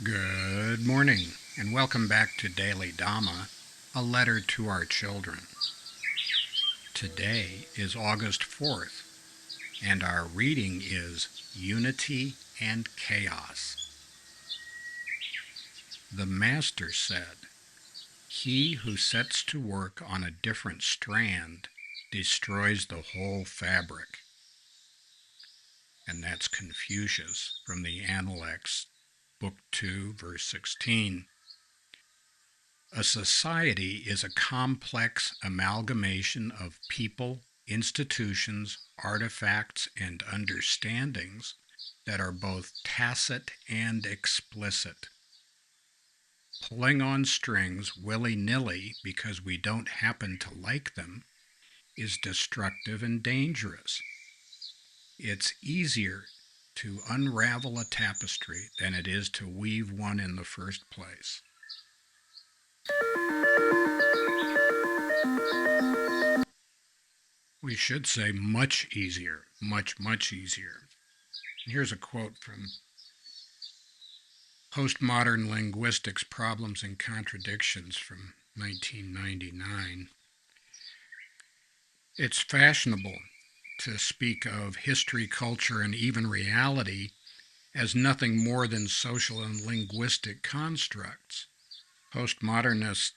Good morning, and welcome back to Daily Dhamma, a letter to our children. Today is August 4th, and our reading is Unity and Chaos. The Master said, "He who sets to work on a different strand destroys the whole fabric." And that's Confucius from the Analects, Book 2, verse 16. A society is a complex amalgamation of people, institutions, artifacts, and understandings that are both tacit and explicit. Pulling on strings willy-nilly because we don't happen to like them is destructive and dangerous. It's easier to unravel a tapestry than it is to weave one in the first place. We should say much easier, much easier. Here's a quote from Postmodern Linguistics, Problems and Contradictions from 1999. It's fashionable to speak of history, culture, and even reality as nothing more than social and linguistic constructs. Postmodernists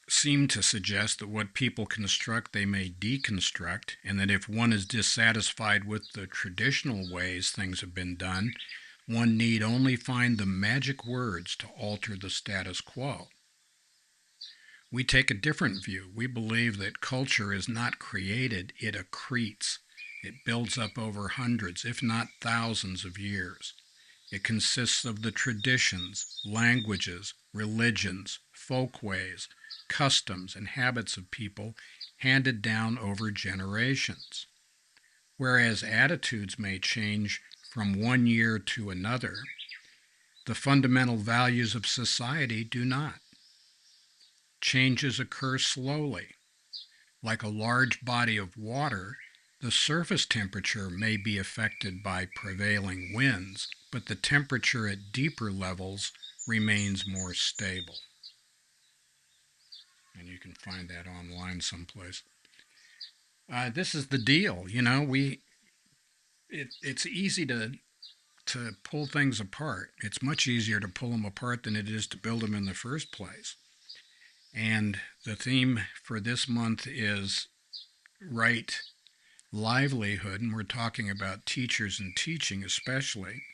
seem to suggest that what people construct they may deconstruct, and that if one is dissatisfied with the traditional ways things have been done, one need only find the magic words to alter the status quo. We take a different view. We believe that culture is not created, it accretes. It builds up over hundreds, if not thousands of years. It consists of the traditions, languages, religions, folkways, customs, and habits of people handed down over generations. Whereas attitudes may change from one year to another, the fundamental values of society do not. Changes occur slowly. Like a large body of water, the surface temperature may be affected by prevailing winds, but the temperature at deeper levels remains more stable. And you can find that online someplace. This is the deal, it's easy to pull things apart. It's much easier to pull them apart than it is to build them in the first place. And the theme for this month is right livelihood, and we're talking about teachers and teaching especially.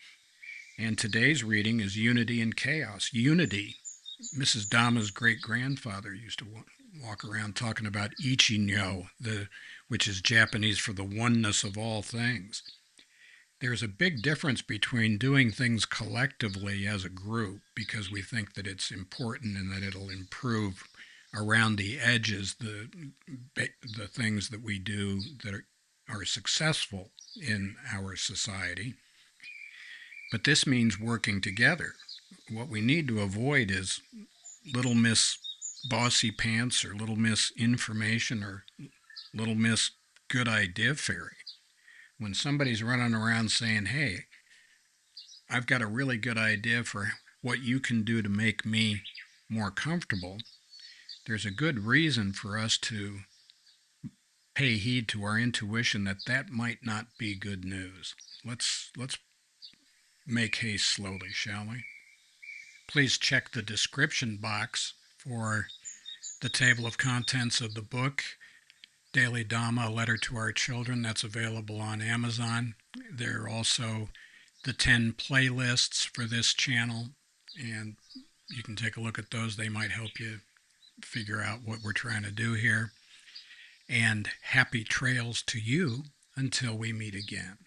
And today's reading is Unity and Chaos. Unity. Mrs. Dhamma's great-grandfather used to walk around talking about Ichinyo, which is Japanese for the oneness of all things. There's a big difference between doing things collectively as a group because we think that it's important and that it'll improve around the edges the things that we do that are successful in our society. But this means working together. What we need to avoid is Little Miss Bossy Pants or Little Miss Information or Little Miss Good Idea Fairy. When somebody's running around saying, "Hey, I've got a really good idea for what you can do to make me more comfortable," there's a good reason for us to pay heed to our intuition that might not be good news. Let's make haste slowly, shall we? Please check the description box for the table of contents of the book, Daily Dhamma, A Letter to Our Children. That's available on Amazon. There are also the 10 playlists for this channel, and you can take a look at those. They might help you figure out what we're trying to do here. And happy trails to you until we meet again.